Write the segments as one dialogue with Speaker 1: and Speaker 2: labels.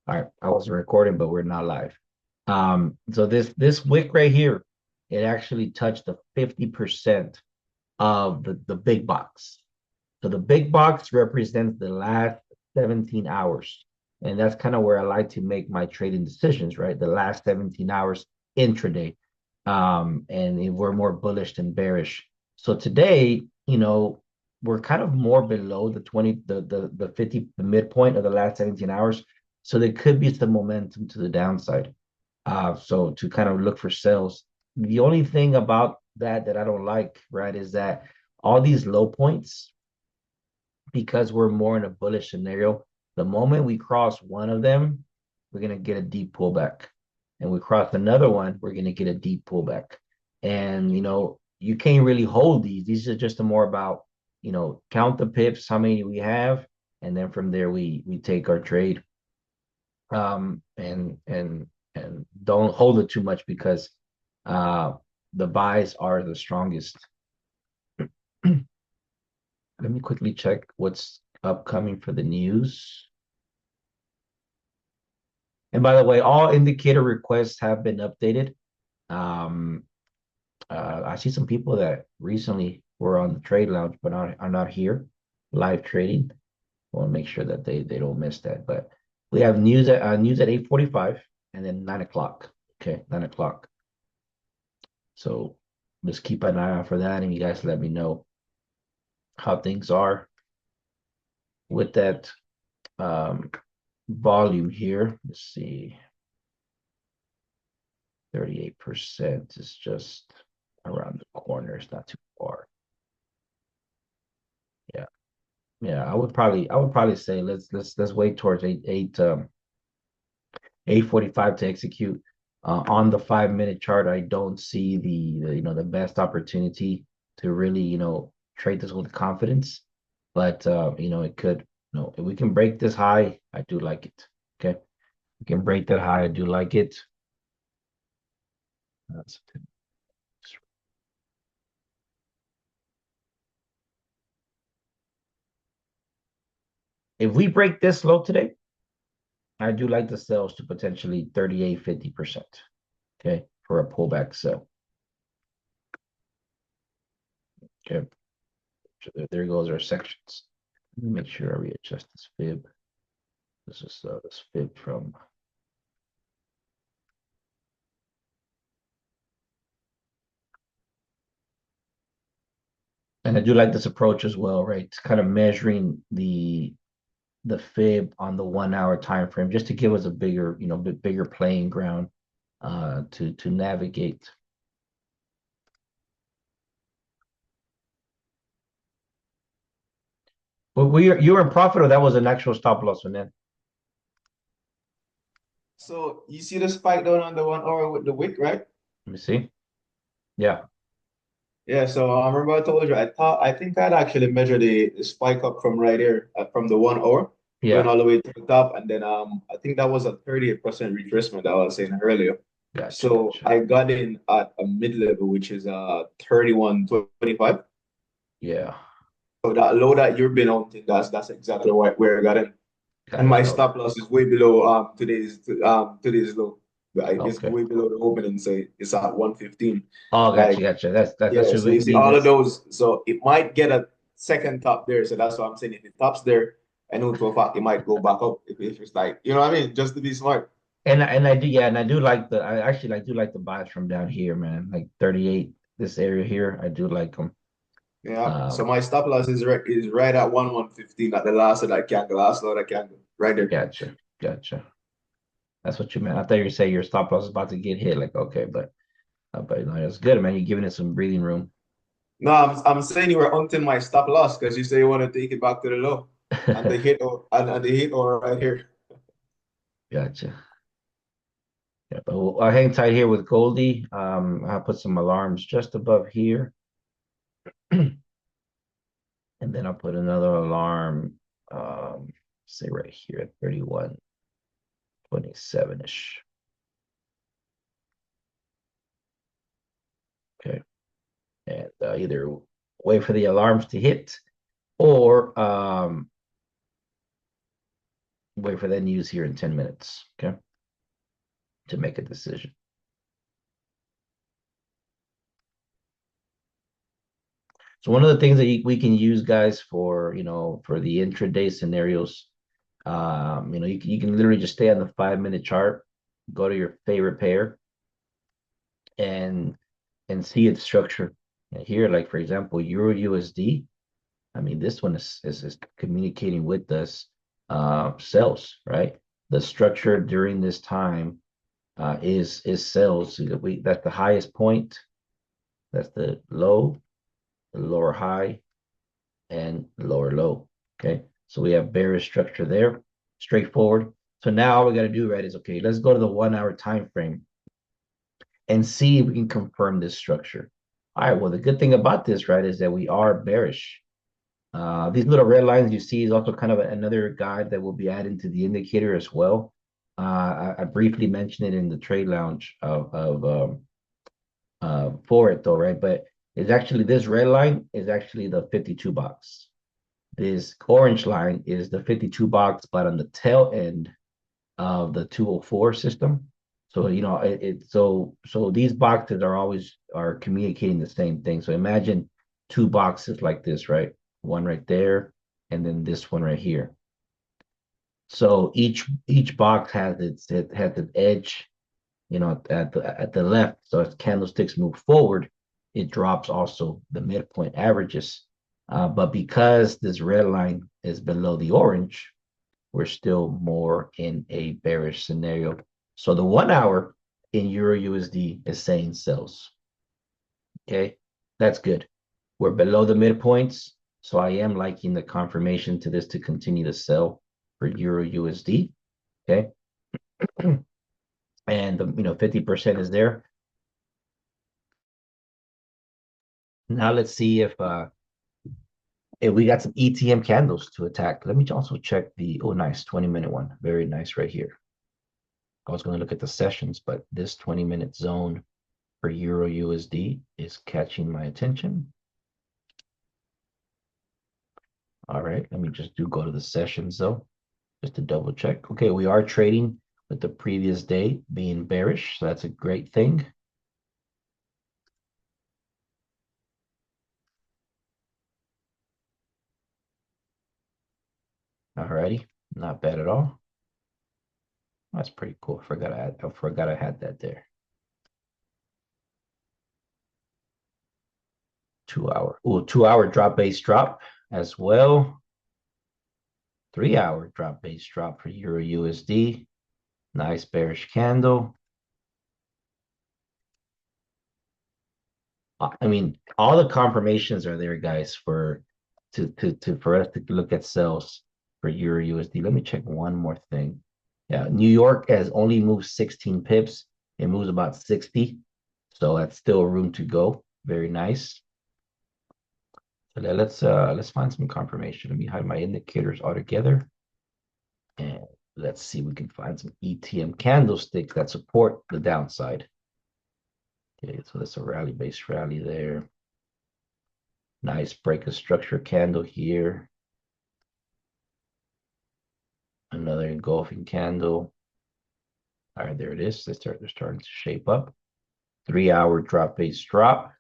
Speaker 1: All right, I wasn't recording, but we're not live. So this wick right here, it actually touched the 50% of the big box. So the big box represents the last 17 hours. And that's kind of where I like to make my trading decisions, right? The last 17 hours intraday. And we're more bullish than bearish. So today, we're kind of more below the 20, the 50, the midpoint of the last 17 hours. So there could be some momentum to the downside. So to kind of look for sales. The only thing about that I don't like, right, is that all these low points, because we're more in a bullish scenario, the moment we cross one of them, we're gonna get a deep pullback. And we cross another one, we're gonna get a deep pullback. And you can't really hold these. These are just more about, count the pips, how many we have, and then from there we take our trade. And don't hold it too much because uh the buys are the strongest. Let me quickly check what's upcoming for the news. And by the way, all indicator requests have been updated. Um, I see some people that recently were on the trade lounge but are not here live trading. I want to make sure that they don't miss that. But we have news at 8:45 and then 9 o'clock. Okay, 9 o'clock. So just keep an eye out for that, and you guys let me know how things are with that um, volume here. Let's see, 38% is just around the corner. It's not too far. Yeah, yeah. I would probably say let's wait towards 8:45 to execute. On the 5 minute chart, I don't see the best opportunity to really trade this with confidence, but it could. If we can break this high, I do like it. Okay, we can break that high. I do like it. That's If we break this low today, I do like the sales to potentially 38, 50%. Okay, for a pullback sell. Okay, so there goes our sections. Let me make sure I readjust this fib. This is this fib from. And I do like this approach as well, right? It's kind of measuring the fib on the 1 hour time frame just to give us a bigger, bit bigger playing ground to navigate. But you were in profit, or that was an actual stop loss one then?
Speaker 2: So you see the spike down on the 1 hour with the wick, right?
Speaker 1: Let me see. Yeah,
Speaker 2: Yeah, so I remember I told you I think I'd actually measure the spike up from right here from the 1 hour going
Speaker 1: yeah.
Speaker 2: all the way to the top, and then I think that was a 38% retracement that I was saying earlier.
Speaker 1: Gotcha,
Speaker 2: So
Speaker 1: gotcha.
Speaker 2: I got in at a mid level, which is 31.25.
Speaker 1: Yeah,
Speaker 2: So that low that you've been on, that's exactly where I got in. And
Speaker 1: got
Speaker 2: my
Speaker 1: it. Okay,
Speaker 2: stop loss is way below today's low. Right? It's
Speaker 1: okay.
Speaker 2: way below the opening, so it's at 115.
Speaker 1: Oh, gotcha,
Speaker 2: Like,
Speaker 1: gotcha. That's
Speaker 2: yeah,
Speaker 1: what
Speaker 2: so
Speaker 1: we
Speaker 2: you see
Speaker 1: need.
Speaker 2: all of
Speaker 1: This.
Speaker 2: those. So it might get a second top there. So that's what I'm saying. If it tops there, I know to a fact it might go back up if it's like, you know what I mean? Just to be smart.
Speaker 1: And I do, yeah, and I do like I actually do like the buys from down here, man. Like 38, this area here, I do like them.
Speaker 2: Yeah. So
Speaker 1: Um,
Speaker 2: my stop loss is right at 115 at the last of that candle, last of that candle, right there.
Speaker 1: gotcha, gotcha. That's what you meant. I thought you were saying your stop loss is about to get hit. Like, okay, but no, that's good, man. You're giving it some breathing room.
Speaker 2: No, I'm saying you were hunting my stop loss because you say you want to take it back to the low. And the hit and the hit or right here.
Speaker 1: Gotcha. Yeah, but I'll hang tight here with Goldie. I'll put some alarms just above here, and then I'll put another alarm, say right here at 31:27-ish. Okay, and either wait for the alarms to hit, or Wait for that news here in 10 minutes, okay, to make a decision. So one of the things that we can use, guys, for for the intraday scenarios, you can literally just stay on the 5 minute chart, go to your favorite pair, and see its structure. And here, like for example, Euro USD. I mean, this one is communicating with us cells, right? The structure during this time is cells. That's the highest point, that's the low, the lower high, and lower low. Okay, so we have bearish structure there, straightforward. So now all we got to do, right, is okay, let's go to the 1 hour time frame and see if we can confirm this structure. All right, well, the good thing about this, right, is that we are bearish. These little red lines you see is also kind of another guide that will be added to the indicator as well. I briefly mentioned it in the trade lounge for it though, right? But it's actually, this red line is actually the 52 box. This orange line is the 52 box, but on the tail end of the 204 system. So so these boxes are communicating the same thing. So imagine two boxes like this, right? One right there, and then this one right here. So each box has it has an edge, at the left. So as candlesticks move forward, it drops also the midpoint averages. But because this red line is below the orange, we're still more in a bearish scenario. So the 1 hour in Euro USD is saying sells. Okay, that's good. We're below the midpoints, so I am liking the confirmation to this to continue to sell for Euro USD. Okay, and 50% is there. Now let's see if we got some ETM candles to attack. Let me also check the, oh nice, 20-minute one. Very nice right here. I was going to look at the sessions, but this 20-minute zone for Euro USD is catching my attention. All right, let me just go to the sessions though, just to double check. Okay, we are trading with the previous day being bearish, so that's a great thing. All righty, not bad at all. That's pretty cool. I forgot I had that there. 2 hour. Oh, 2 hour drop base drop as well. 3 hour drop base drop for Euro USD. Nice bearish candle. I mean, all the confirmations are there, guys, for us to look at sales for Euro USD. Let me check one more thing. Yeah, New York has only moved 16 pips. It moves about 60, so that's still room to go. Very nice. So let's find some confirmation. Let me hide my indicators altogether, and let's see if we can find some ETM candlesticks that support the downside. Okay, so that's a rally-based rally there. Nice break of structure candle here. Another engulfing candle. All right, there it is. They're starting to shape up. 3 hour drop base drop.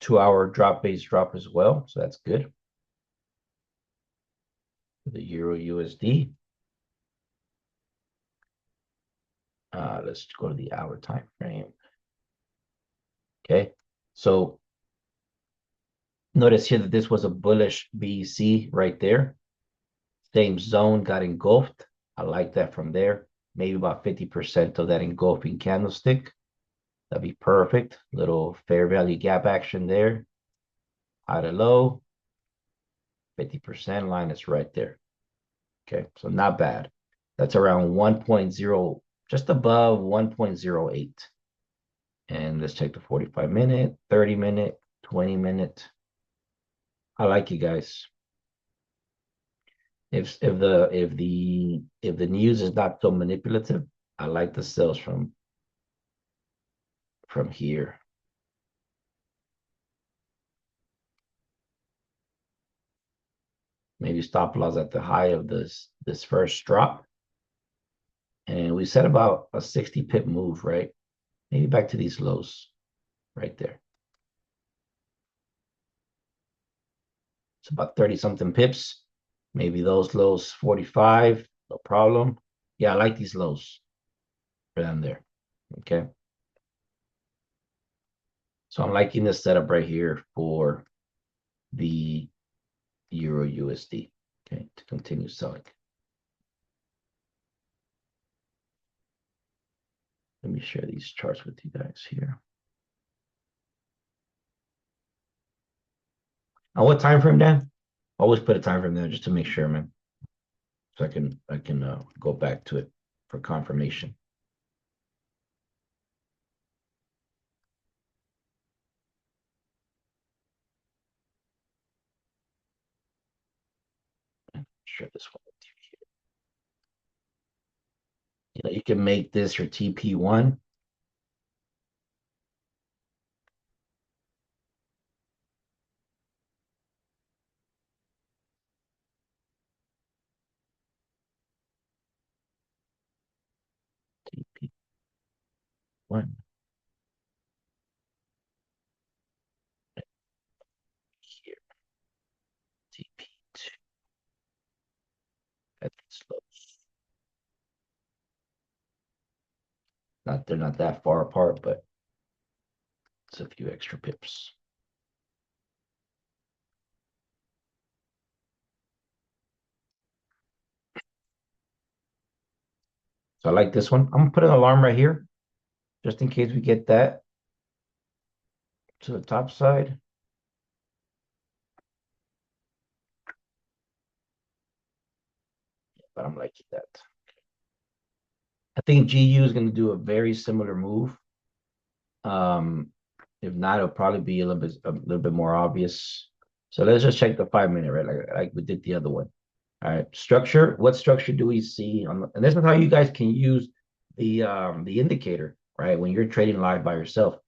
Speaker 1: Two hour drop base drop as well. So that's good. For the Euro USD. Let's go to the hour time frame. Okay, so notice here that this was a bullish BEC right there. Same zone got engulfed. I like that from there. Maybe about 50% of that engulfing candlestick. That'd be perfect. Little fair value gap action there. High to low. 50% line is right there. Okay, so not bad. That's around 1.0, just above 1.08. And let's check the 45-minute, 30-minute, 20-minute. I like you guys. If the news is not so manipulative, I like the sales from here. Maybe stop loss at the high of this first drop. And we said about a 60 pip move, right? Maybe back to these lows right there. It's about 30 something pips. Maybe those lows 45, no problem. Yeah, I like these lows for them there. Okay. So I'm liking this setup right here for the Euro USD. Okay, to continue selling. Let me share these charts with you guys here. On what time frame, Dan? Always put a time frame there just to make sure, man. So I can go back to it for confirmation. Share this one with you here. You know, you can make this your TP1. TP1 here. TP2 at these lows. They're not that far apart, but it's a few extra pips. So I like this one. I'm gonna put an alarm right here, just in case we get that to the top side. But I'm liking that. I think GU is going to do a very similar move. Um, if not, it'll probably be a little bit more obvious. So let's just check the 5 minute, right? Like we did the other one. All right, structure. What structure do we see on? And this is how you guys can use the indicator, right? When you're trading live by yourself.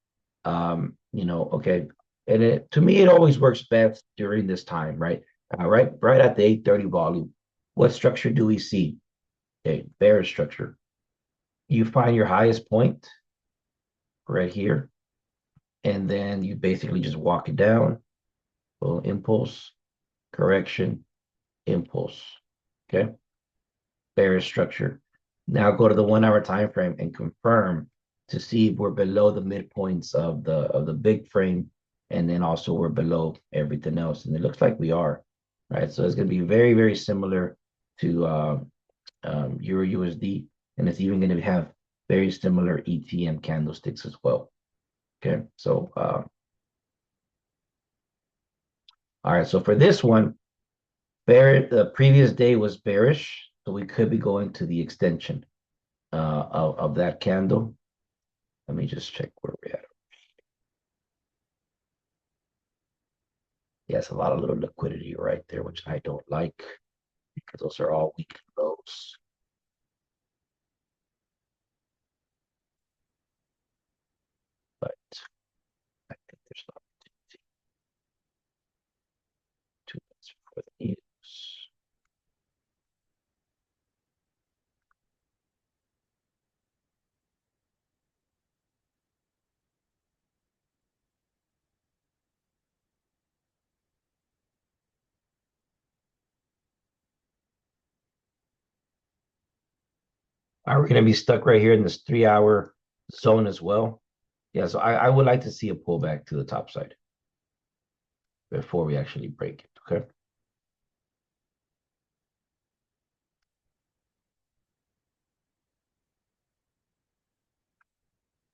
Speaker 1: Okay, and to me it always works best during this time, right? Right at the 8:30 volume. What structure do we see? Okay, bearish structure. You find your highest point right here, and then you basically just walk it down. Little impulse, correction, impulse. Okay, bearish structure. Now go to the 1 hour time frame and confirm to see if we're below the midpoints of the big frame, and then also we're below everything else. And it looks like we are, right? So it's going to be very, very similar to Euro USD, and it's even going to have very similar ETM candlesticks as well. Okay, so all right, so for this one, the previous day was bearish, so we could be going to the extension of that candle. Let me just check where we're at. Yes, a lot of little liquidity right there, which I don't like because those are all weak lows. But I think there's an opportunity 2 minutes before the news. Are we going to be stuck right here in this 3 hour zone as well? Yeah, so I would like to see a pullback to the top side before we actually break it. Okay.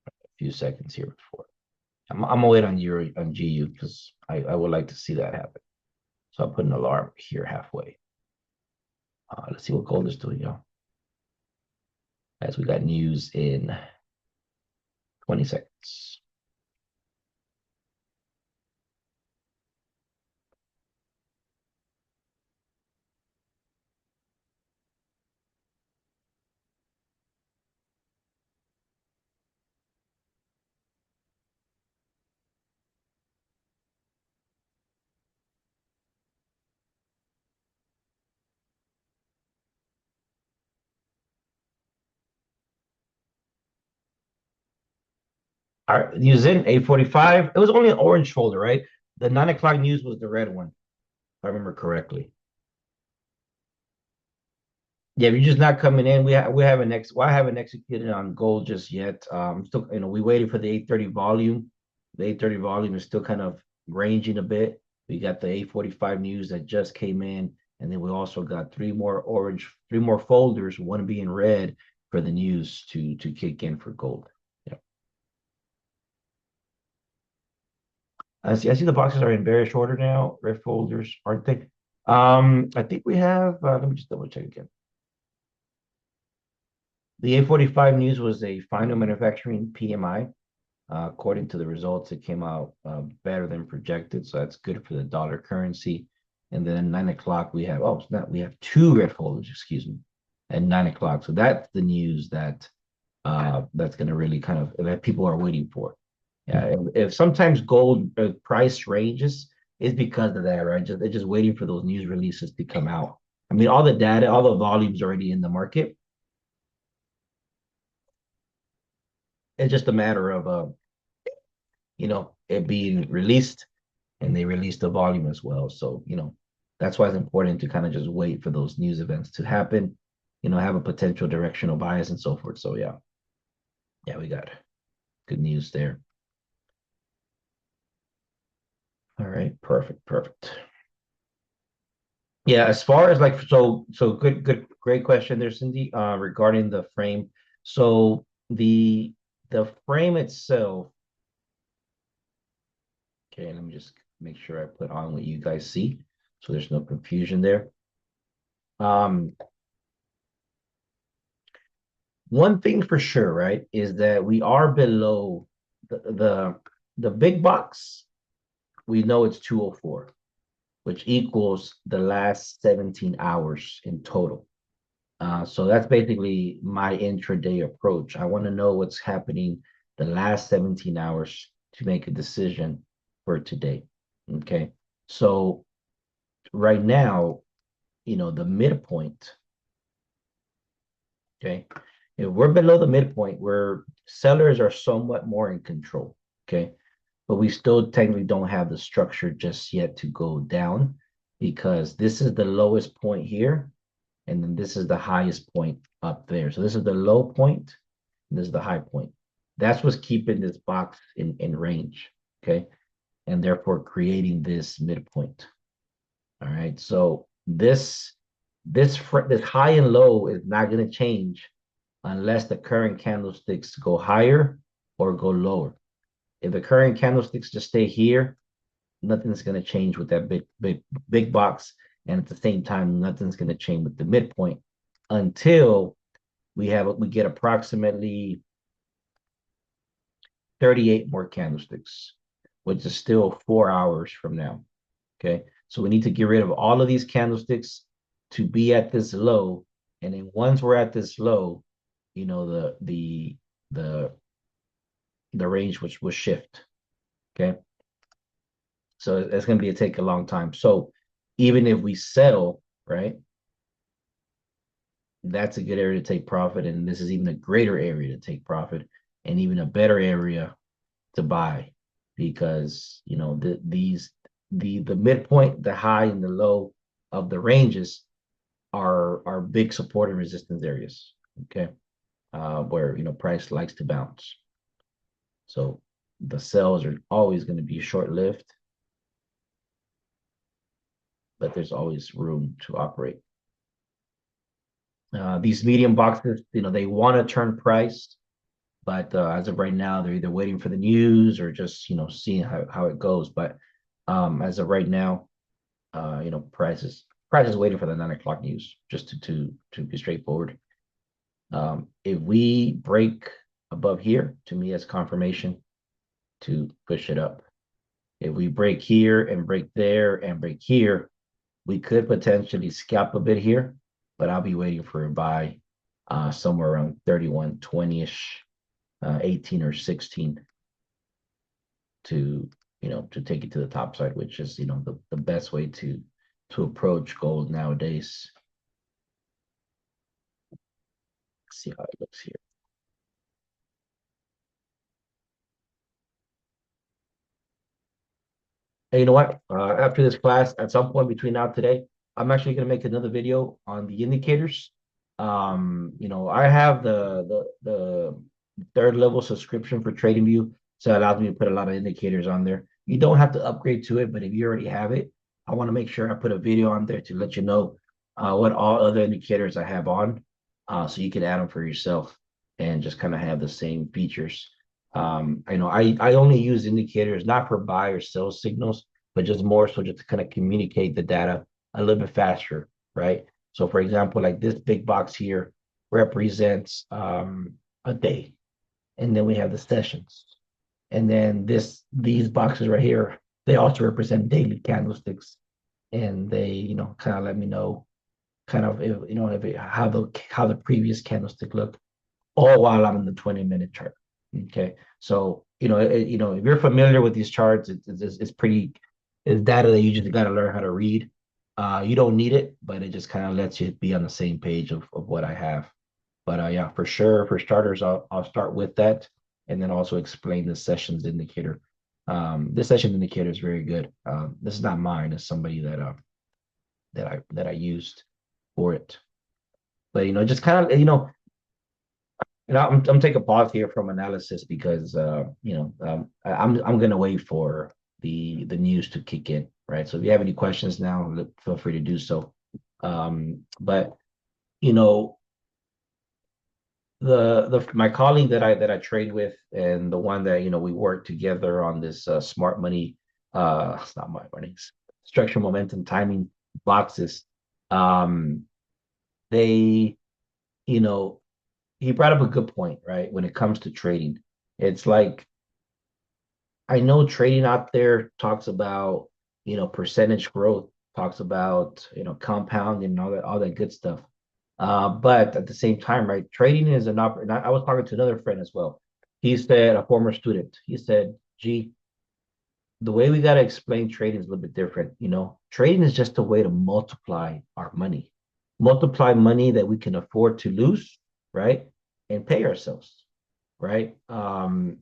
Speaker 1: A few seconds here before. I'm gonna wait on GU because I would like to see that happen. So I'll put an alarm here halfway. Let's see what gold is doing, y'all. As we got news in 20 seconds. All right, news in 8:45. It was only an orange folder, right? The 9 o'clock news was the red one, if I remember correctly. Yeah, if you're just not coming in, we haven't well, I haven't executed on gold just yet. Still, we waited for the 8:30 volume. The 8:30 volume is still kind of ranging a bit. We got the 8:45 news that just came in, and then we also got three more folders, one being red for the news to kick in for gold. Yeah. I see the boxes are in various order now, red folders, aren't they? I think we have let me just double check again. The 8:45 news was a final manufacturing PMI. According to the results, it came out better than projected, so that's good for the dollar currency. And then at 9 o'clock, we have it's not we have two red folders, excuse me, at 9 o'clock. So that's the news that's going to really kind of that people are waiting for. Yeah, if sometimes gold price ranges is because of that, right? They're just waiting for those news releases to come out. I mean, all the data, all the volumes already in the market. It's just a matter of it being released, and they release the volume as well. So, that's why it's important to kind of just wait for those news events to happen, have a potential directional bias and so forth. So yeah. Yeah, we got good news there. All right, perfect, perfect. Yeah, as far as like so good, great question there, Cindy, regarding the frame. So the frame itself, okay, let me just make sure I put on what you guys see so there's no confusion there. Um, One thing for sure, right, is that we are below the big box. We know it's 204, which equals the last 17 hours in total. So that's basically my intraday approach. I want to know what's happening the last 17 hours to make a decision for today. Okay. So right now, the midpoint, okay, if we're below the midpoint, where sellers are somewhat more in control, okay, but we still technically don't have the structure just yet to go down because this is the lowest point here, and then this is the highest point up there. So this is the low point, and this is the high point. That's what's keeping this box in range, okay, and therefore creating this midpoint. All right, so this high and low is not going to change unless the current candlesticks go higher or go lower. If the current candlesticks just stay here, nothing's going to change with that big box. And at the same time, nothing's going to change with the midpoint until we get approximately 38 more candlesticks, which is still 4 hours from now. Okay. So we need to get rid of all of these candlesticks to be at this low. And then once we're at this low, the the range which will shift. Okay. So it's going to take a long time. So even if we settle, right, that's a good area to take profit. And this is even a greater area to take profit and even a better area to buy because, the midpoint, the high and the low of the ranges are big support and resistance areas. Okay. Where, price likes to bounce. So the sells are always going to be short lived, but there's always room to operate. These medium boxes, they want to turn price, but as of right now, they're either waiting for the news or just, seeing how it goes. But as of right now, price is waiting for the 9 o'clock news, just to be straightforward. If we break above here, to me, as confirmation to push it up. If we break here and break there and break here, we could potentially scalp a bit here, but I'll be waiting for a buy somewhere around 31.20-ish, 18 or 16 to to take it to the top side, which is the best way to approach gold nowadays. Let's see how it looks here. Hey, you know what? After this class, at some point between now and today, I'm actually going to make another video on the indicators. I have the third level subscription for TradingView, so it allows me to put a lot of indicators on there. You don't have to upgrade to it, but if you already have it, I want to make sure I put a video on there to let you know what all other indicators I have on, so you can add them for yourself and just kind of have the same features. I only use indicators not for buy or sell signals, but just more so just to kind of communicate the data a little bit faster, right? So, for example, like this big box here represents a day, and then we have the sessions, and then these boxes right here they also represent daily candlesticks, and they kind of let me know kind of how the previous candlestick looked all while I'm in the 20-minute chart. Okay. So, if you're familiar with these charts, it's pretty, it's data that you just got to learn how to read. You don't need it, but it just kind of lets you be on the same page of what I have. But yeah, for sure, for starters, I'll start with that and then also explain the sessions indicator. This session indicator is very good. This is not mine, it's somebody that I used for it. But just kind of, I'm taking a pause here from analysis because I'm gonna wait for the news to kick in, right? So if you have any questions now, feel free to do so. But you know, the my colleague that I trade with and the one that we work together on this smart money, it's not my money, structure momentum timing boxes. Um, they, you know, he brought up a good point, right? When it comes to trading, it's like I know trading out there talks about, percentage growth, talks about, compounding and all that good stuff. But at the same time, right, trading is an opportunity. I was talking to another friend as well. He said, a former student, he said, gee, the way we got to explain trading is a little bit different. Trading is just a way to multiply our money, multiply money that we can afford to lose, right? And pay ourselves, right? And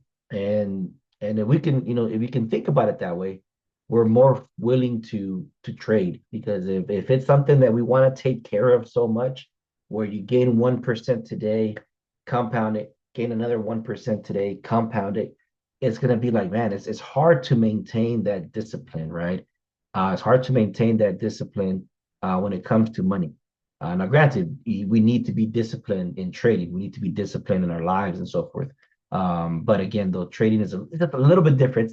Speaker 1: if we can think about it that way, we're more willing to trade because if it's something that we want to take care of so much, where you gain 1% today, compound it, gain another 1% today, compound it, it's gonna be like, man, it's hard to maintain that discipline, right? It's hard to maintain that discipline when it comes to money. Now, granted, we need to be disciplined in trading. We need to be disciplined in our lives and so forth. But again, though, trading is a little bit different.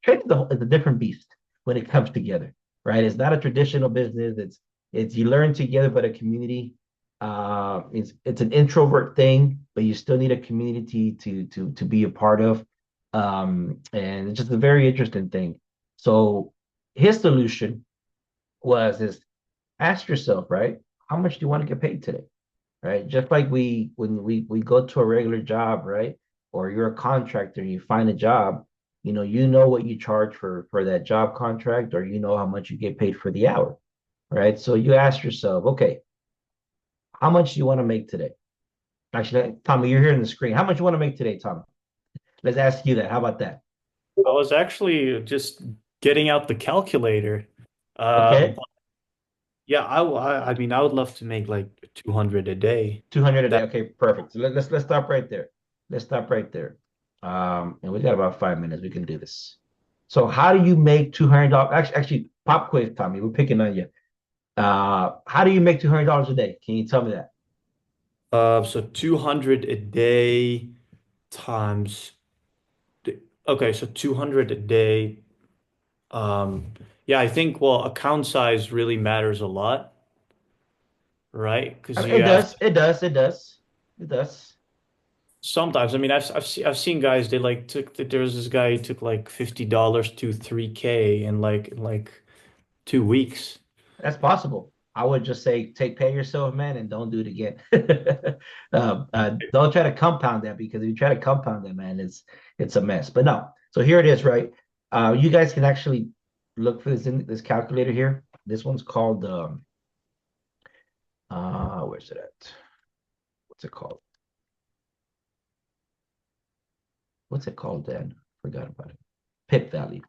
Speaker 1: Trading is a different beast when it comes together, right? It's not a traditional business. It's you learn together, but a community. It's an introvert thing, but you still need a community to be a part of. And it's just a very interesting thing. So his solution is ask yourself, right? How much do you want to get paid today? Right? Just like when we go to a regular job, right? Or you're a contractor, you find a job, you know what you charge for that job contract, or you know how much you get paid for the hour, right? So you ask yourself, okay, how much do you want to make today? Actually, Tommy, you're here on the screen. How much you want to make today, Tommy? Let's ask you that. How about that?
Speaker 3: I was actually just getting out the calculator.
Speaker 1: Okay,
Speaker 3: But yeah, I mean, I would love to make like 200 a day.
Speaker 1: 200 a day.
Speaker 3: That
Speaker 1: Okay, perfect. So let's stop right there. Let's stop right there. And we got about 5 minutes. We can do this. So how do you make $200? Actually, pop quiz, Tommy. We're picking on you. How do you make $200 a day? Can you tell me that?
Speaker 3: so 200 a day times okay, so 200 a day. Um yeah, I think well, account size really matters a lot, right?
Speaker 1: I
Speaker 3: Because
Speaker 1: mean,
Speaker 3: you
Speaker 1: it
Speaker 3: have
Speaker 1: does. It does. It does. It does.
Speaker 3: sometimes, I mean, I've seen guys they like took there was this guy who took like $50 to 3K in like 2 weeks.
Speaker 1: That's possible. I would just say take pay yourself, man, and don't do it again. Don't try to compound that because if you try to compound that, man, it's a mess. But no. So here it is, right? You guys can actually look for this in this calculator here. This one's called where's it at? What's it called? What's it called, Dan? Forgot about it. Pip value.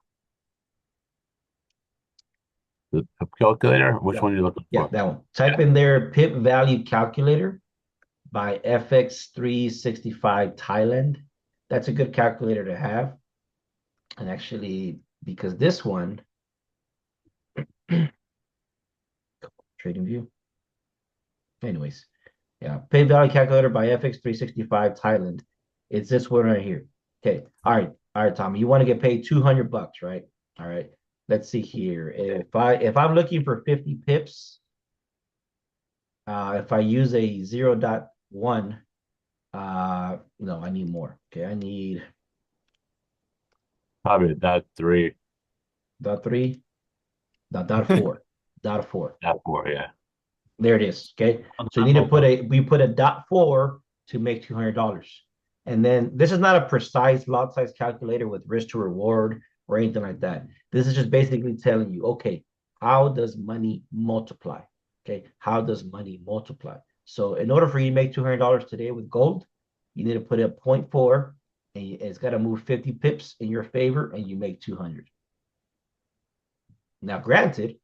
Speaker 4: The pip calculator? Which
Speaker 1: Yeah.
Speaker 4: one are you looking
Speaker 1: Yeah,
Speaker 4: for?
Speaker 1: that one. Type in there pip value calculator by FX365 Thailand. That's a good calculator to have. And actually, because this one, trading view. Anyways, yeah, pip value calculator by FX365 Thailand. It's this one right here. Okay. All right, Tommy. You want to get paid $200, right? All right. Let's see here. If I'm looking for 50 pips, if I use a 0.1, no, I need more. Okay, I need
Speaker 4: Probably that three,
Speaker 1: dot three, dot four, dot four.
Speaker 4: that four, yeah.
Speaker 1: There it is. Okay,
Speaker 3: On
Speaker 1: so you
Speaker 3: my
Speaker 1: need to put
Speaker 3: mobile.
Speaker 1: we put a dot four to make $200, and then this is not a precise lot size calculator with risk to reward or anything like that. This is just basically telling you, okay, how does money multiply? Okay, how does money multiply? So in order for you to make $200 today with gold, you need to put a 0.4, and it's got to move 50 pips in your favor, and you make 200. Now, granted,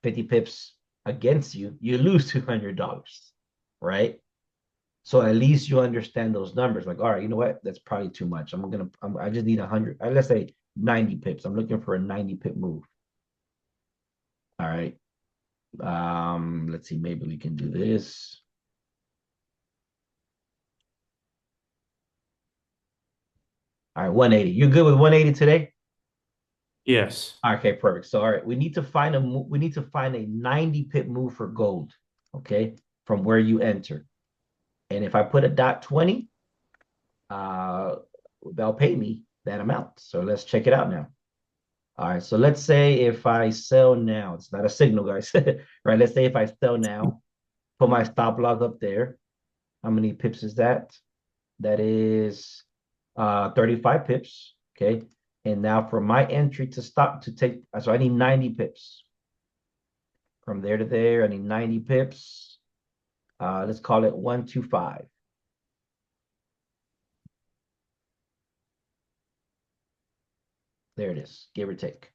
Speaker 1: 50 pips against you, you lose $200, right? So at least you understand those numbers. Like, all right, you know what? That's probably too much. I just need 100. Let's say 90 pips. I'm looking for a 90 pip move. All right. Let's see. Maybe we can do this. All right, 180. You're good with 180 today?
Speaker 3: Yes.
Speaker 1: Okay, perfect. So, all right, we need to find a 90 pip move for gold. Okay, from where you enter. And if I put a dot 20, uh, they'll pay me that amount. So let's check it out now. All right. So let's say if I sell now, it's not a signal, guys. Right. Let's say if I sell now, put my stop loss up there. How many pips is that? That is 35 pips. Okay. And now for my entry to stop to take, so I need 90 pips. From there to there, I need 90 pips. Let's call it 125. There it is, give or take.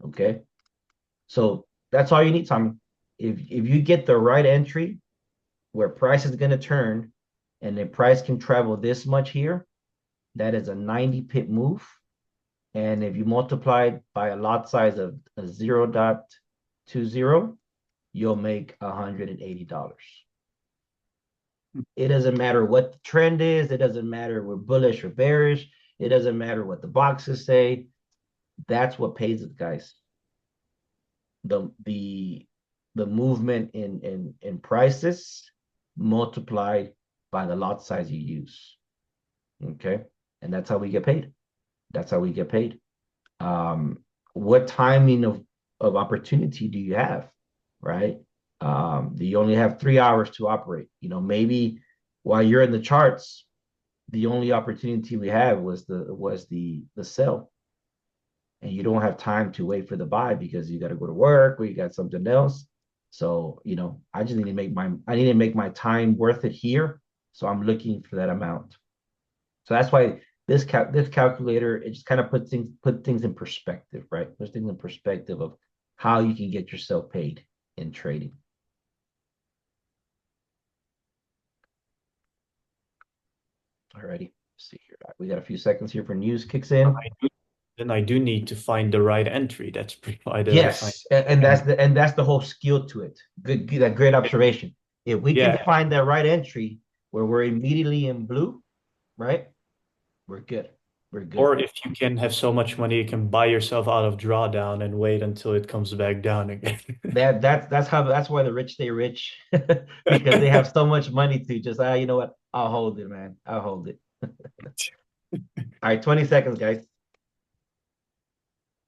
Speaker 1: Okay. So that's all you need, Tommy. If you get the right entry where price is going to turn and the price can travel this much here, that is a 90 pip move. And if you multiply it by a lot size of a 0.20, you'll make $180. It doesn't matter what the trend is. It doesn't matter if we're bullish or bearish. It doesn't matter what the boxes say. That's what pays it, guys. The movement in prices multiplied by the lot size you use. Okay. And that's how we get paid. That's how we get paid. What timing of opportunity do you have? Right? Do you only have 3 hours to operate? Maybe while you're in the charts, the only opportunity we have was the sell. And you don't have time to wait for the buy because you got to go to work or you got something else. So, I just need to make my time worth it here. So I'm looking for that amount. So that's why this calculator, it just kind of put things in perspective, right? Puts things in perspective of how you can get yourself paid in trading. Alrighty, let's see here. We got a few seconds here for news kicks in.
Speaker 3: Then I do need to find the right entry. That's pretty why that I find.
Speaker 1: Yes, and that's the whole skill to it. Great observation. If we can
Speaker 3: Yeah.
Speaker 1: find that right entry where we're immediately in blue, right? We're good. We're good.
Speaker 3: Or if you can have so much money, you can buy yourself out of drawdown and wait until it comes back down again.
Speaker 1: That's why the rich stay rich because they have so much money to just you know what? I'll hold it, man. I'll hold it. All right, 20 seconds, guys.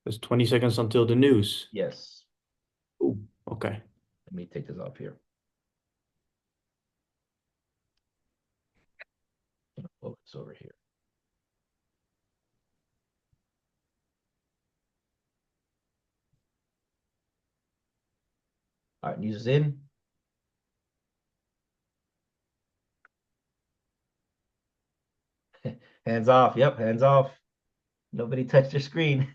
Speaker 3: There's 20 seconds until the news.
Speaker 1: Yes.
Speaker 3: Ooh, okay.
Speaker 1: Let me take this off here. Focus over here. All right, news is in. Hands off. Yep, hands off. Nobody touched their screen.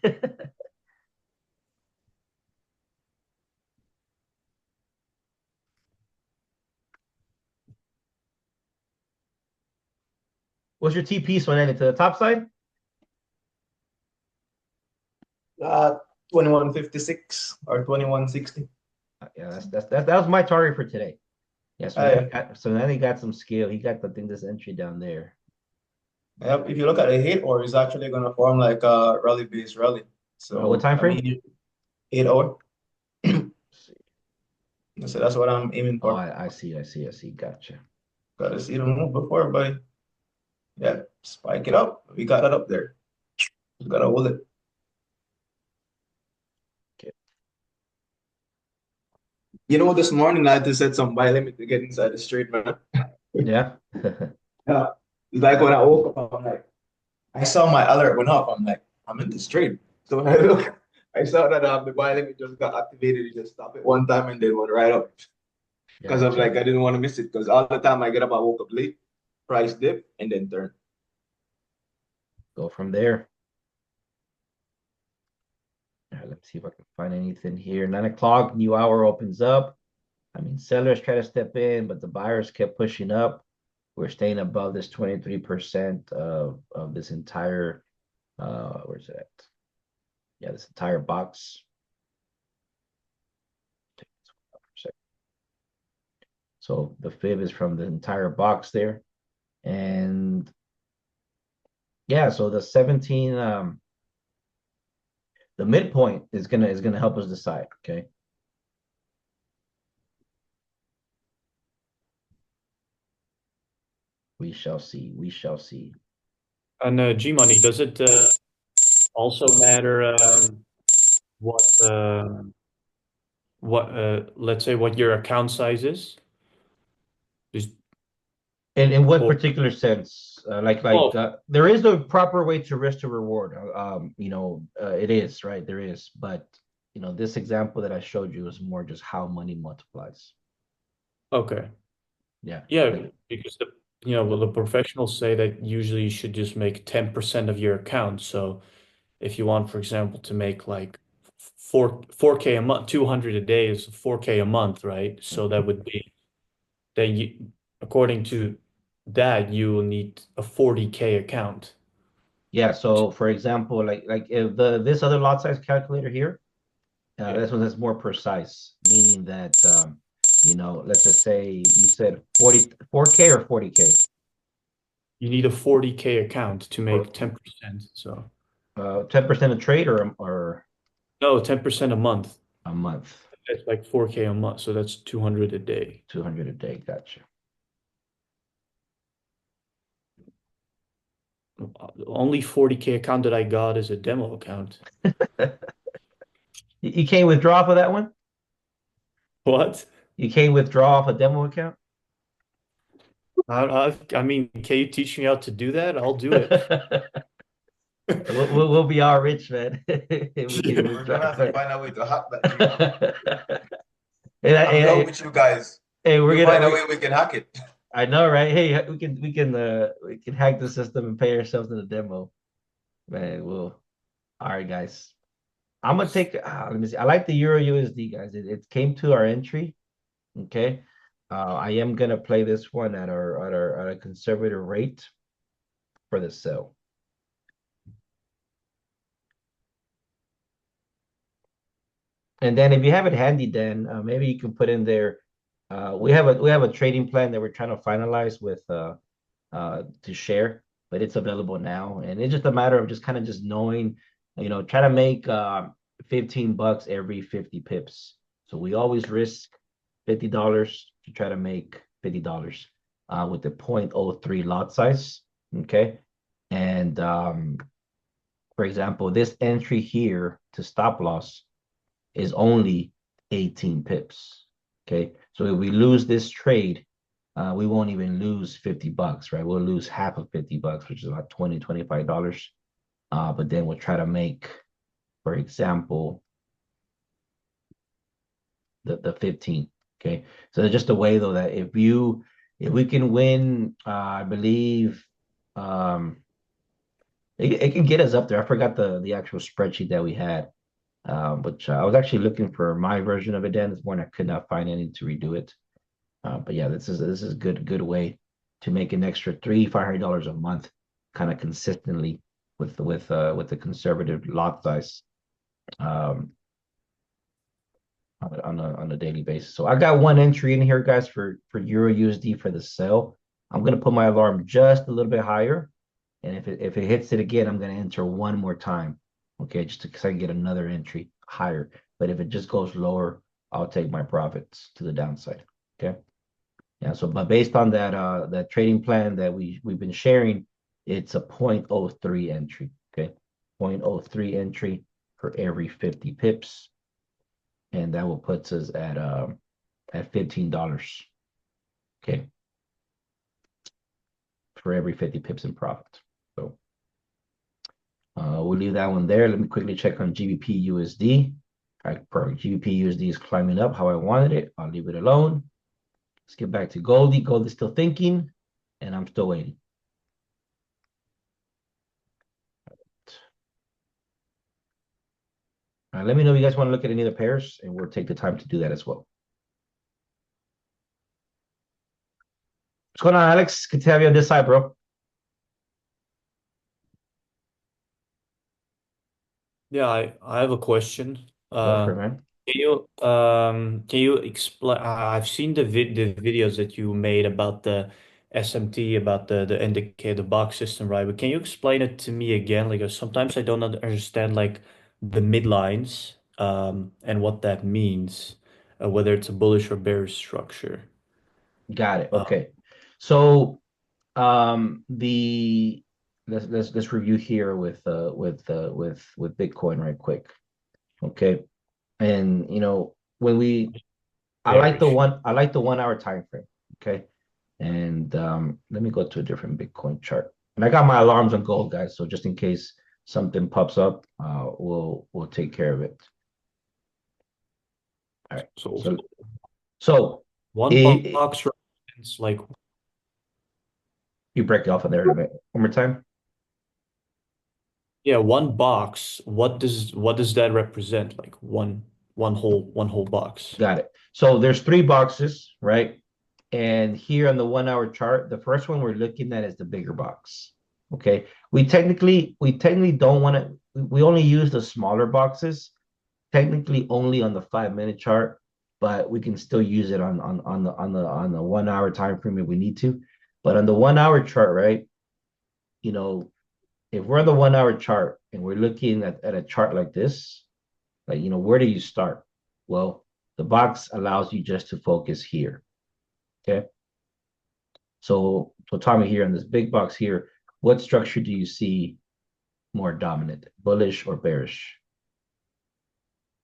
Speaker 1: What's your TP so to the top side?
Speaker 2: 2156 or 2160.
Speaker 1: Yeah, that was my target for today. Yeah, so
Speaker 2: Yeah.
Speaker 1: then he got some scale. He got this entry down there.
Speaker 2: Yep. If you look at the 8 hour, it's actually gonna form like a rally-based rally. So
Speaker 1: What time frame?
Speaker 2: I mean, 8 hour.
Speaker 1: Let's see.
Speaker 2: So that's what I'm aiming
Speaker 1: Oh,
Speaker 2: for.
Speaker 1: I see. Gotcha.
Speaker 2: Gotta see the move before, buddy. Yeah, spike it up. We got it up there. Just gotta hold it.
Speaker 1: Okay.
Speaker 2: You know, this morning I just set some buy limit to get inside the straight, man.
Speaker 1: Yeah.
Speaker 2: Yeah. It's like when I woke up, I'm like, I saw my alert went up. I'm like, I'm in the straight. So when I look, I saw that the buy limit just got activated. You just stop it one time and then went right up. Because I'm
Speaker 1: Gotcha.
Speaker 2: like, I didn't want to miss it. Because all the time I get up, I woke up late, price dip, and then turn.
Speaker 1: Go from there. All right, let's see if I can find anything here. 9 o'clock, new hour opens up. I mean, sellers try to step in, but the buyers kept pushing up. We're staying above this 23% of this entire where's it at? Yeah, this entire box. So the fib is from the entire box there. And yeah, so the 17 the midpoint is gonna help us decide, okay? We shall see. We shall see.
Speaker 3: And G Money, does it also matter what let's say what your account size is? Just
Speaker 1: In what
Speaker 3: or
Speaker 1: particular sense?
Speaker 3: oh,
Speaker 1: There is a proper way to risk to reward. It is, right? There is, but this example that I showed you is more just how money multiplies.
Speaker 3: okay.
Speaker 1: Yeah.
Speaker 3: Yeah, because well, the professionals say that usually you should just make 10% of your account. So if you want, for example, to make like 4K a month, 200 a day is 4K a month, right? So that would be then according to that, you will need a 40K account.
Speaker 1: Yeah. So for example, like if this other lot size calculator here,
Speaker 3: Yeah.
Speaker 1: this one is more precise, meaning that let's just say you said 4K or 40K.
Speaker 3: You need a 40K account to make 10%. So
Speaker 1: 10% of trade or
Speaker 3: no, 10% a month.
Speaker 1: a month,
Speaker 3: That's like 4K a month. So that's 200 a day.
Speaker 1: 200 a day. Gotcha.
Speaker 3: The only 40K account that I got is a demo account.
Speaker 1: You can't withdraw for that one?
Speaker 3: What?
Speaker 1: You can't withdraw off a demo account?
Speaker 3: I mean, can you teach me how to do that? I'll do it.
Speaker 1: We'll be all rich, man. We can
Speaker 2: We're gonna have to
Speaker 1: withdraw.
Speaker 2: find a way to hack that. I'm
Speaker 1: Hey,
Speaker 2: done with you guys.
Speaker 1: hey,
Speaker 2: We'll find a way we can hack it.
Speaker 1: I know, right? Hey, we can hack the system and pay ourselves in the demo. Man, all right, guys. I'm gonna take let me see. I like the Euro USD, guys. It came to our entry. Okay. I am gonna play this one at a conservative rate for the sell. And then if you have it handy, then maybe you can put in there. We have a trading plan that we're trying to finalize with to share, but it's available now, and it's just a matter of just kind of just knowing, try to make $15 every 50 pips. So we always risk $50 to try to make $50 with the 0.03 lot size. Okay, and for example, this entry here to stop loss is only 18 pips. Okay. So if we lose this trade, we won't even lose $50, right? We'll lose half of $50, which is about $25. But then we'll try to make, for example, the 15. Okay. So it's just a way though that if we can win, I believe it can get us up there. I forgot the actual spreadsheet that we had. Which I was actually looking for my version of it then this morning. I could not find any to redo it. But yeah, this is good way to make an extra $300-$500 a month, kind of consistently with the conservative lot size on a daily basis. So I got one entry in here, guys, for Euro USD for the sell. I'm gonna put my alarm just a little bit higher, and if it hits it again, I'm gonna enter one more time. Okay, just because I can get another entry higher. But if it just goes lower, I'll take my profits to the downside. Okay. Yeah. So, but based on that trading plan that we've been sharing, it's a 0.03 entry. Okay, 0.03 entry for every 50 pips, and that will put us at $15. Okay, for every 50 pips in profit. So we'll leave that one there. Let me quickly check on GBP USD. All right, perfect. GBP USD is climbing up how I wanted it. I'll leave it alone. Let's get back to Goldie. Goldie's still thinking, and I'm still waiting. All right, let me know if you guys want to look at any other pairs, and we'll take the time to do that as well. What's going on, Alex? Good to have you on this side, bro.
Speaker 3: Yeah, I have a question.
Speaker 1: Go for it, man.
Speaker 3: Can you explain? I've seen the videos that you made about the SMT, about the indicator box system, right? But can you explain it to me again? Like, sometimes I don't understand like the midlines and what that means, whether it's a bullish or bearish structure.
Speaker 1: Got it.
Speaker 3: Uh,
Speaker 1: Okay. So the let's review here with Bitcoin right quick. Okay. And when
Speaker 3: bearish.
Speaker 1: I like the 1 hour time frame. Okay. And let me go to a different Bitcoin chart. And I got my alarms on gold, guys. So just in case something pops up, we'll take care of it. All right.
Speaker 3: So
Speaker 1: So
Speaker 3: one
Speaker 1: it,
Speaker 3: box represents like,
Speaker 1: you break it off of there a bit. One more time.
Speaker 3: yeah, one box. What does that represent? Like one whole box.
Speaker 1: Got it. So there's three boxes, right? And here on the 1 hour chart, the first one we're looking at is the bigger box. Okay. We technically don't want to, we only use the smaller boxes, technically only on the 5 minute chart, but we can still use it on the 1 hour time frame if we need to. But on the 1 hour chart, right? You know, if we're on the 1 hour chart and we're looking at a chart like this, like, where do you start? Well, the box allows you just to focus here. Okay. So Tommy, here on this big box here, what structure do you see more dominant, bullish or bearish?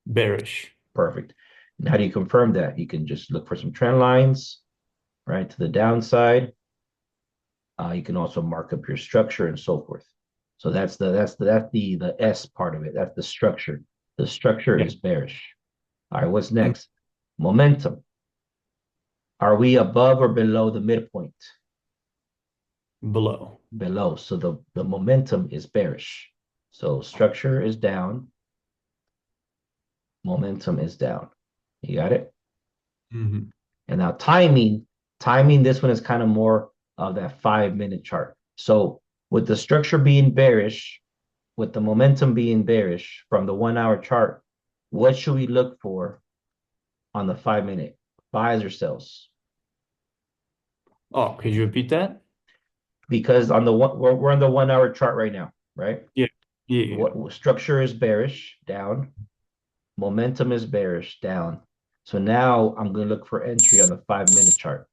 Speaker 3: Bearish.
Speaker 1: Perfect. And how do you confirm that? You can just look for some trend lines, right, to the downside. You can also mark up your structure and so forth. So that's the S part of it. That's the structure. The structure
Speaker 3: Yeah.
Speaker 1: is bearish. All right, what's next? Momentum. Are we above or below the midpoint?
Speaker 3: Below.
Speaker 1: Below. So the momentum is bearish. So structure is down, momentum is down. You got it?
Speaker 3: Hmm.
Speaker 1: And now timing, this one is kind of more of that 5 minute chart. So with the structure being bearish, with the momentum being bearish from the 1 hour chart, what should we look for on the 5 minute? Buys or sells?
Speaker 3: Oh, could you repeat that?
Speaker 1: Because on the one, we're on the 1 hour chart right now, right?
Speaker 3: Yeah. Yeah.
Speaker 1: What structure is bearish, down. Momentum is bearish, down. So now I'm going to look for entry on the 5 minute chart.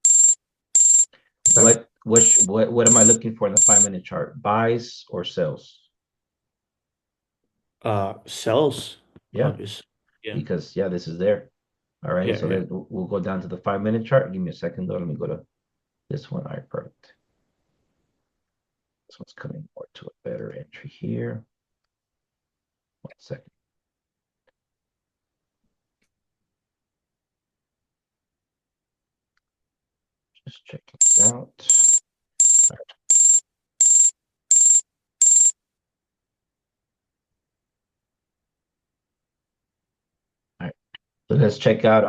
Speaker 3: Okay.
Speaker 1: What am I looking for in the 5 minute chart? Buys or sells?
Speaker 3: Sells,
Speaker 1: Yeah,
Speaker 3: obvious. Yeah.
Speaker 1: because this is there. All right,
Speaker 3: Yeah.
Speaker 1: so
Speaker 3: Yeah.
Speaker 1: then we'll go down to the 5 minute chart. Give me a second though. Let me go to this one. All right, perfect. This one's coming more to a better entry here. 1 second. Just checking it out. All right. So let's check out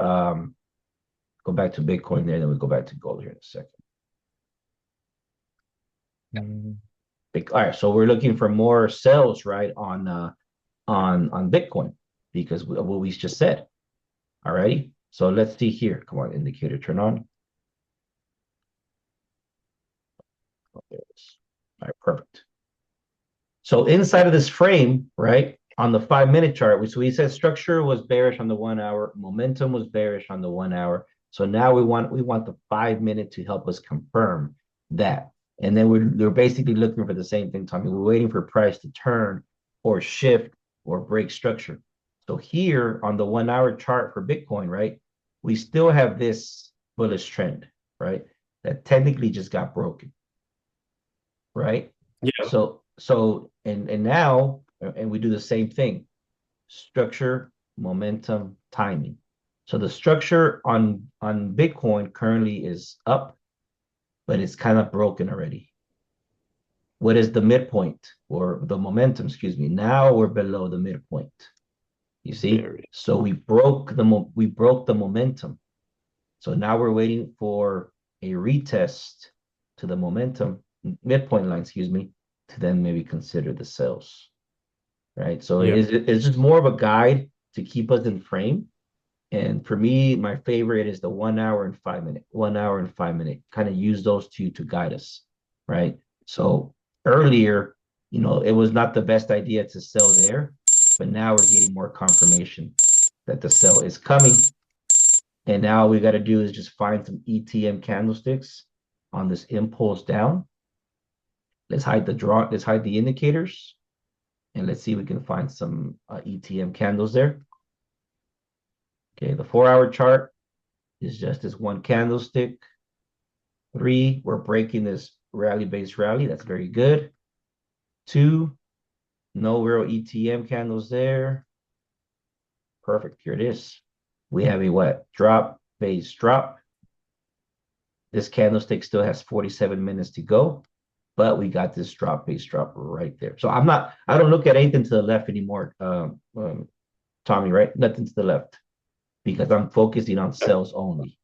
Speaker 1: go back to Bitcoin there, then we go back to gold here in a second. All right, so we're looking for more sells, right, on Bitcoin because of what we just said. All righty. So let's see here. Come on, indicator turn on. Oh, there it is. All right, perfect. So inside of this frame, right, on the 5-minute chart, we said structure was bearish on the 1 hour, momentum was bearish on the 1 hour. So now we want the 5-minute to help us confirm that. And then we're basically looking for the same thing, Tommy. We're waiting for price to turn or shift or break structure. So here on the 1 hour chart for Bitcoin, right, we still have this bullish trend, right, that technically just got broken, right?
Speaker 3: Yeah.
Speaker 1: So and now and we do the same thing. Structure, momentum, timing. So the structure on Bitcoin currently is up, but it's kind of broken already. What is the midpoint or the momentum, excuse me? Now we're below the midpoint. You see? So we broke the momentum. So now we're waiting for a retest to the momentum midpoint line, excuse me, to then maybe consider the sells, right? So
Speaker 3: Yeah.
Speaker 1: it's just more of a guide to keep us in frame. And for me, my favorite is the 1 hour and 5 minute, 1 hour and 5 minute. Kind of use those two to guide us, right? So earlier, it was not the best idea to sell there, but now we're getting more confirmation that the sell is coming. And now all we got to do is just find some ETM candlesticks on this impulse down. Let's hide the indicators, and let's see if we can find some ETM candles there. Okay, the 4-hour chart is just this one candlestick. 3, we're breaking this rally-based rally. That's very good. 2, no real ETM candles there. Perfect. Here it is. We have a what? Drop, base, drop. This candlestick still has 47 minutes to go, but we got this drop, base, drop right there. So I don't look at anything to the left anymore, Tommy, right? Nothing to the left because I'm focusing on sells only.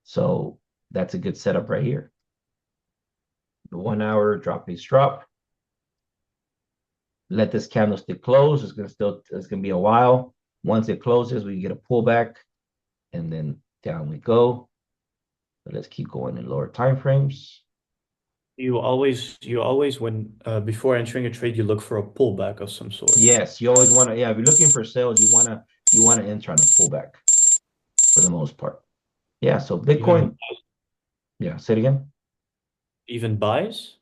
Speaker 1: So that's a good setup right here. The 1 hour drop, base, drop. Let this candlestick close. It's gonna be a while. Once it closes, we get a pullback, and then down we go. But let's keep going in lower time frames.
Speaker 3: You always when before entering a trade, you look for a pullback of some sort.
Speaker 1: Yes, you always want to. Yeah, if you're looking for sales, you want to enter on a pullback for the most part. Yeah. So Bitcoin. Yeah. Say it again.
Speaker 3: Even buys?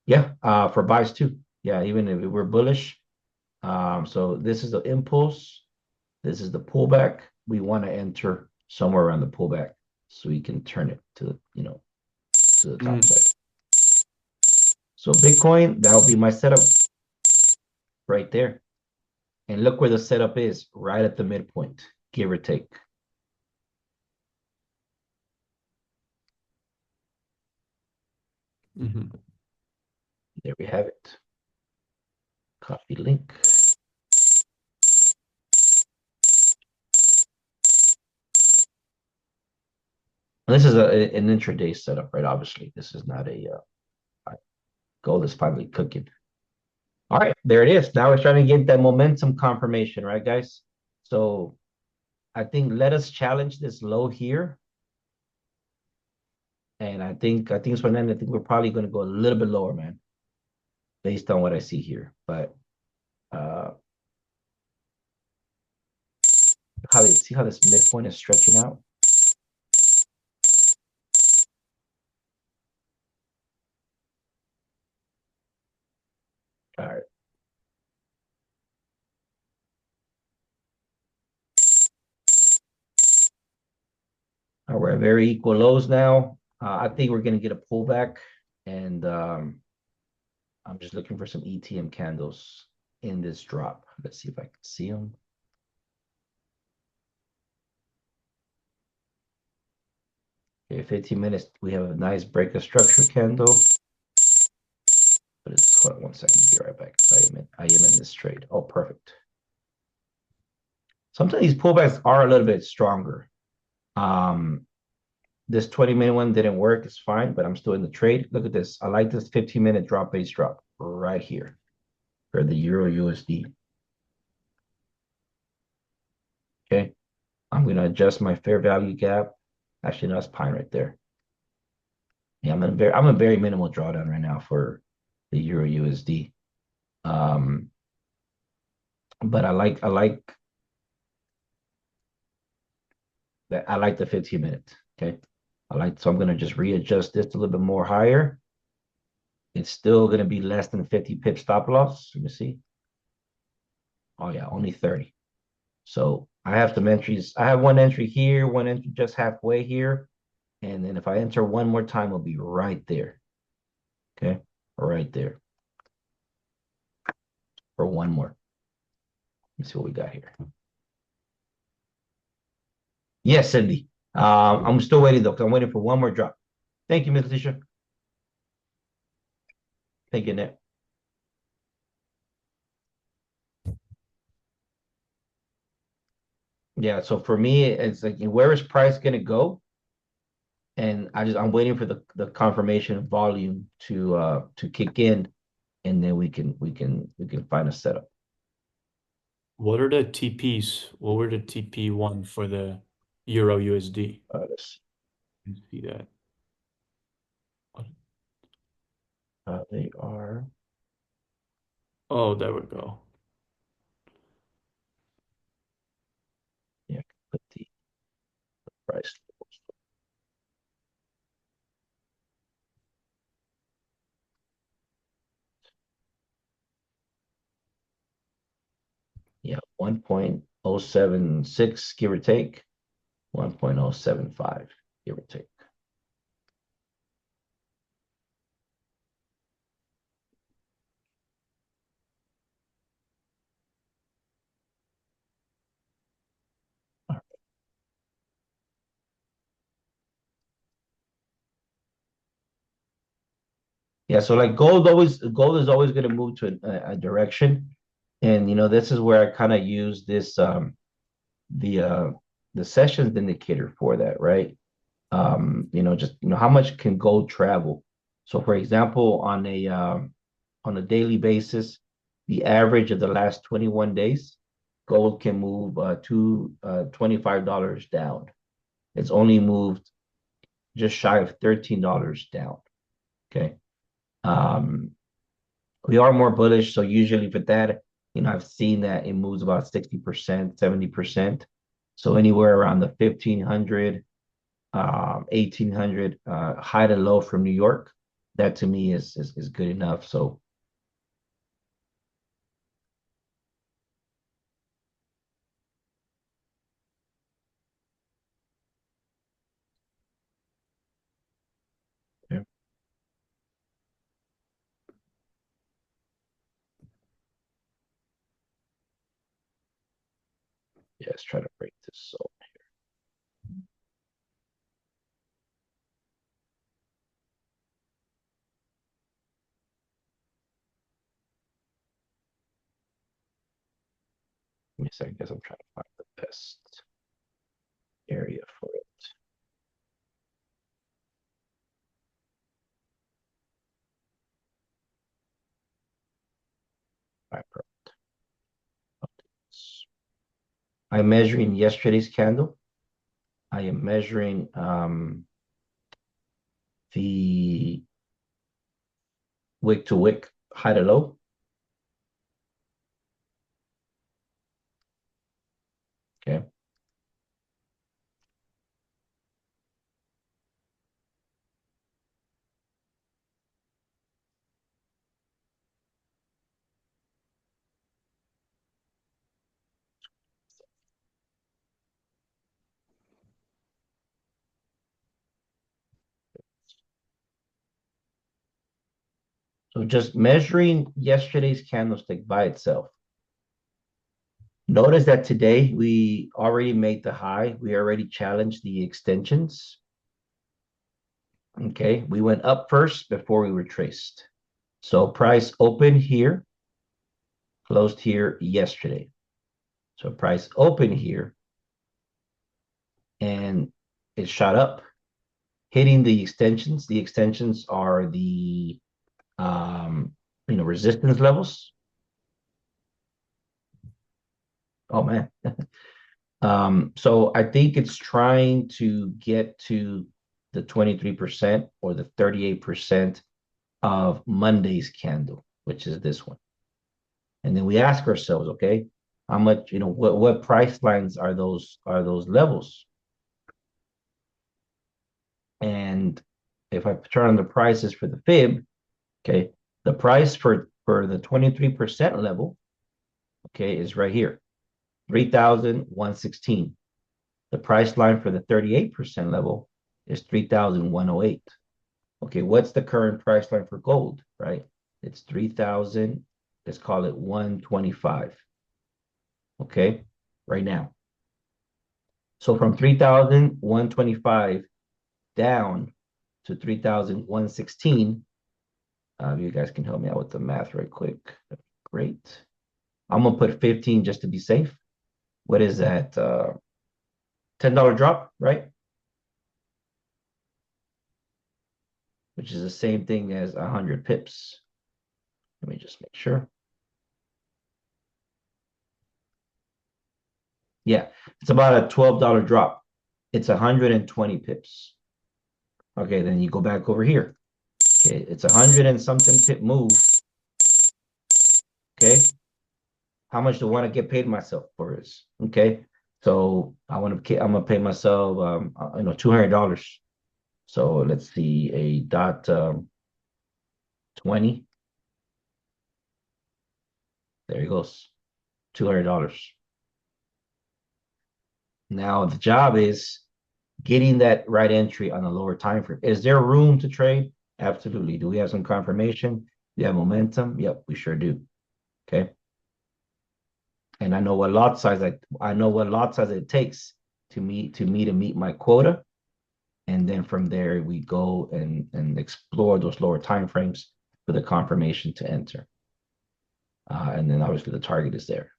Speaker 1: Yeah. For buys too. Yeah. Even if we're bullish. So this is the impulse. This is the pullback. We want to enter somewhere around the pullback so we can turn it to the top side. So Bitcoin, that'll be my setup right there. And look where the setup is, right at the midpoint, give or take. There we have it. Copy link. And this is an intraday setup, right? Obviously, this is not a gold is finally cooking. All right, there it is. Now we're starting to get that momentum confirmation, right, guys? So I think let us challenge this low here. And I think Fernando, I think we're probably going to go a little bit lower, man, based on what I see here. But see how this midpoint is stretching out? All right. We're at very equal lows now. I think we're going to get a pullback, and I'm just looking for some ETM candles in this drop. Let's see if I can see them. Okay, 15 minutes. We have a nice break of structure candle. But it's hold on 1 second. Be right back. I am in this trade. Oh, perfect. Sometimes these pullbacks are a little bit stronger. This 20-minute one didn't work. It's fine, but I'm still in the trade. Look at this. I like this 15-minute drop base drop right here for the Euro USD. Okay. I'm going to adjust my fair value gap. Actually, no, that's pine right there. Yeah, I'm a very minimal drawdown right now for the Euro USD. But I like that. I like the 15 minutes. Okay. So I'm gonna just readjust this a little bit more higher. It's still gonna be less than 50 pip stop loss. Let me see. Oh yeah, only 30. So I have some entries. I have one entry here, one entry just halfway here. And then if I enter one more time, it'll be right there. Okay, right there. For one more. Let's see what we got here. Yes, Cindy. I'm still waiting though, because I'm waiting for one more drop. Thank you, Miss Alicia. Thank you, Nick. Yeah, so for me, it's like where is price gonna go? And I'm waiting for the confirmation of volume to kick in, and then we can find a setup.
Speaker 3: What are the TPs? What were the TP1 for the Euro USD?
Speaker 1: Let's
Speaker 3: See that.
Speaker 1: they are.
Speaker 3: Oh, there we go.
Speaker 1: Yeah, put the price. Yeah, 1.076 give or take, 1.075 give or take. Yeah, so like gold is always going to move to a direction, and this is where I kind of use this the uh the sessions indicator for that, right? Just how much can gold travel. So for example, on a daily basis, the average of the last 21 days, gold can move to $25 down. It's only moved just shy of $13 down. Okay. Um, we are more bullish. So usually for that, I've seen that it moves about 60%, 70%. So anywhere around the 1500, 1800 high to low from New York, that to me is good enough. So yeah, yeah, let's try to break this. So let me see, I guess I'm trying to find the best area for it. All right, perfect. I'm measuring yesterday's candle. I am measuring the wick to wick, high to low. Okay. So just measuring yesterday's candlestick by itself. Notice that today we already made the high. We already challenged the extensions. Okay, we went up first before we retraced. So price opened here, closed here yesterday. So price opened here and it shot up hitting the extensions. The extensions are the resistance levels. Oh man. So I think it's trying to get to the 23% or the 38% of Monday's candle, which is this one. And then we ask ourselves, okay, how much, what price lines are those levels? And if I turn on the prices for the fib, okay, the price for the 23% level, okay, is right here, 3,116. The price line for the 38% level is 3,108. Okay, what's the current price line for gold, right? It's 3,000, let's call it 125. Okay, right now. So from 3,125 down to 3,116, you guys can help me out with the math right quick. Great. I'm gonna put 15 just to be safe. What is that? $10 drop, right? Which is the same thing as 100 pips. Let me just make sure. Yeah, it's about a $12 drop. It's 120 pips. Okay, then you go back over here. Okay, it's 100 and something pip move. Okay, how much do I want to get paid myself for this? Okay, so I'm gonna pay myself $200. So let's see, a dot 20. There he goes, $200. Now the job is getting that right entry on a lower time frame. Is there room to trade? Absolutely. Do we have some confirmation? Do you have momentum? Yep, we sure do. Okay. And I know what lot size it takes to meet my quota. And then from there we go and explore those lower time frames for the confirmation to enter. And then obviously the target is there.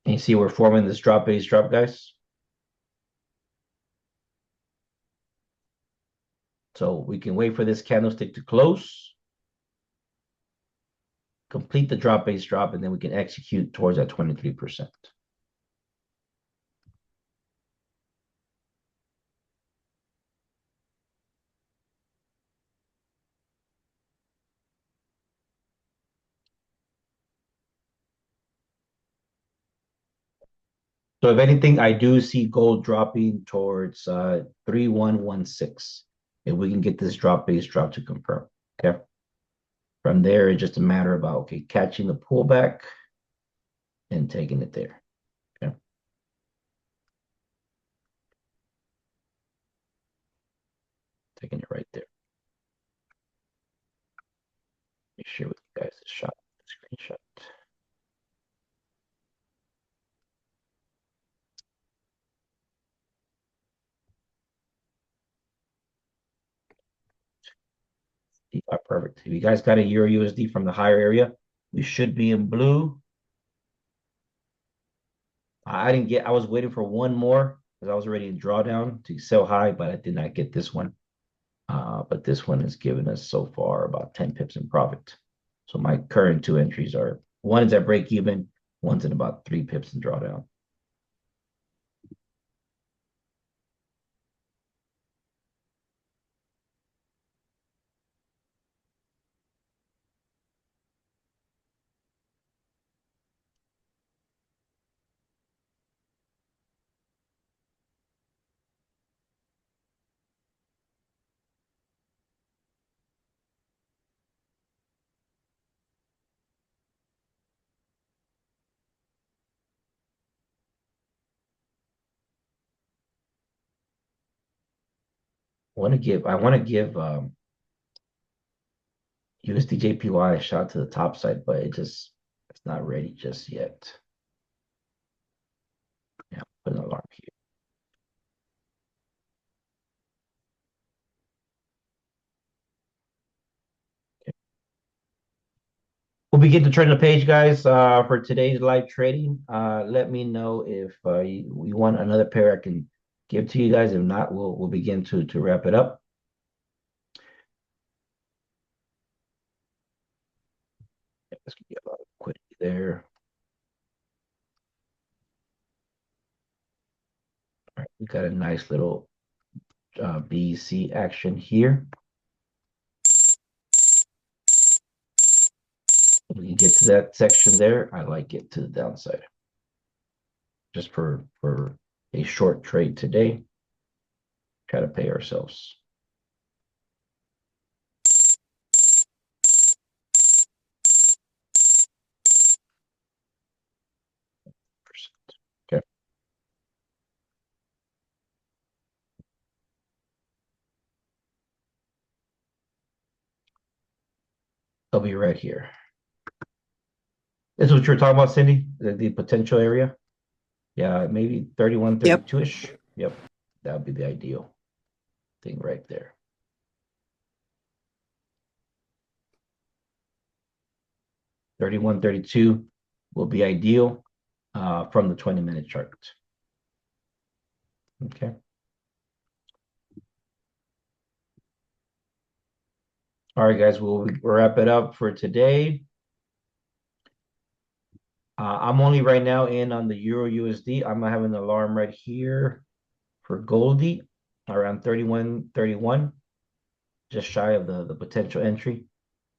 Speaker 1: And you see we're forming this drop base drop, guys. So we can wait for this candlestick to close, complete the drop base drop, and then we can execute towards that 23%. So if anything, I do see gold dropping towards 3116. If we can get this drop base drop to confirm. Okay. From there, it's just a matter about catching the pullback and taking it there. Okay. Taking it right there. Make sure with you guys the shot, screenshot. Perfect. If you guys got a Euro USD from the higher area, we should be in blue. I was waiting for one more because I was ready to draw down to sell high, but I did not get this one. But this one has given us so far about 10 pips in profit. So my current two entries are one is at break even, one's at about 3 pips in drawdown. I want to give USDJPY a shot to the top side, but it's not ready just yet. Yeah, put an alarm here. begin to turn the page, guys, for today's live trading. Let me know if you want another pair I can give to you guys. If not, we'll begin to wrap it up. Let's get a lot of liquidity there. All right, we got a nice little BC action here. We can get to that section there. I like it to the downside. Just for a short trade today. Try to pay ourselves. Okay. I'll be right here. This is what you were talking about, Cindy? The potential area? Yeah, maybe 31, 32-ish. Yep. That would be the ideal thing right there. $31, $32 will be ideal from the 20-minute chart. Okay. All right, guys, we'll wrap it up for today. I'm only right now in on the Euro USD. I'm gonna have an alarm right here for Goldie around 31.31, just shy of the potential entry.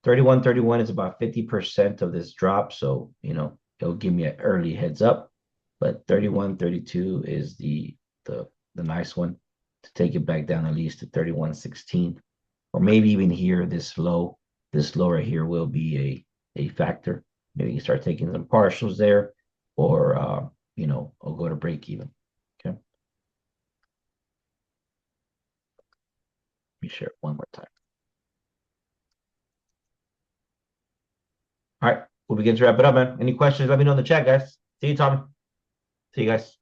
Speaker 1: 31.31 is about 50% of this drop, so it'll give me an early heads up. But 31.32 is the nice one to take it back down at least to 31.16, or maybe even here this low right here will be a factor. Maybe you can start taking some partials there, or I'll go to break even. Okay. Let me share it one more time. All right, we'll begin to wrap it up, man. Any questions? Let me know in the chat, guys. See you, Tommy. See you guys.